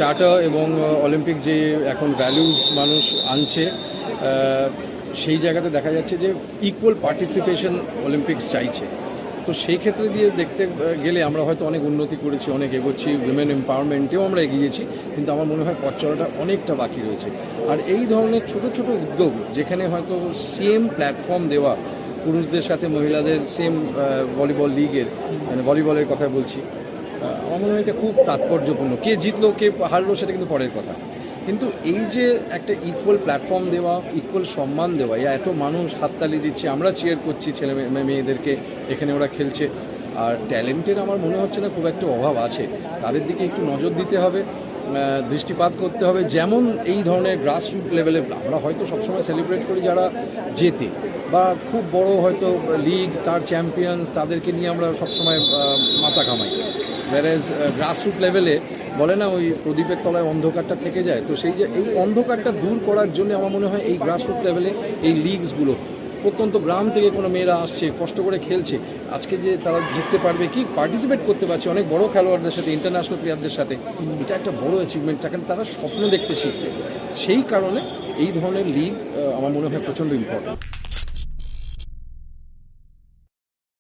Charter এবং Olympic যে এখন ভ্যালুজ মানুষ আনছে, সেই জায়গাতে দেখা যাচ্ছে যে ইকুয়াল পার্টিসিপেশন অলিম্পিক্স চাইছে। তো সেই ক্ষেত্রে দিয়ে দেখতে গেলে আমরা হয়তো অনেক উন্নতি করেছি, অনেক এগোচ্ছি, উইমেন এম্পাওয়ারমেন্টেও আমরা এগিয়েছি, কিন্তু আমার মনে হয় পথ চলাটা অনেকটা বাকি রয়েছে। আর এই ধরনের ছোট ছোট উদ্যোগ, যেখানে হয়তো সেম প্ল্যাটফর্ম দেওয়া পুরুষদের সাথে মহিলাদের, সেম ভলিবল লিগের, মানে ভলিবলের কথা বলছি, আমার মনে হয় এটা খুব তাৎপর্যপূর্ণ। কে জিতলো কে হারলো সেটা কিন্তু পরের কথা, কিন্তু এই যে একটা ইকুয়াল প্ল্যাটফর্ম দেওয়া, ইকুয়াল সম্মান দেওয়া, এত মানুষ হাততালি দিচ্ছে, আমরা চিয়ার করছি ছেলে মেয়েদেরকে, এখানে ওরা খেলছে। আর ট্যালেন্টের আমার মনে হচ্ছে না খুব একটা অভাব আছে, তাদের দিকে একটু নজর দিতে হবে, দৃষ্টিপাত করতে হবে। যেমন এই ধরনের গ্রাসরুট লেভেলে আমরা হয়তো সবসময় সেলিব্রেট করি যারা জেতে, বা খুব বড় হয়তো লিগ, তার চ্যাম্পিয়ন্স, তাদেরকে নিয়ে আমরা সবসময় মাথা ঘামাই। ওয়্যারএজ গ্রাসরুট লেভেলে বলে না, ওই প্রদীপের তলায় অন্ধকারটা থেকে যায়, তো সেই যে এই অন্ধকারটা দূর করার জন্য আমার মনে হয় এই গ্রাসরুট লেভেলে এই লিগসগুলো, প্রত্যন্ত গ্রাম থেকে কোনো মেয়েরা আসছে, কষ্ট করে খেলছে, আজকে যে তারা জিততে পারবে, কি পার্টিসিপেট করতে পারছে অনেক বড় খেলোয়াড়দের সাথে, ইন্টারন্যাশনাল প্লেয়ারদের সাথে, এটা একটা বড় অ্যাচিভমেন্ট, সেখানে তারা স্বপ্ন দেখতে শিখবে। সেই কারণে এই ধরনের লিগ আমার মনে হয় প্রচণ্ড ইম্পর্টেন্ট।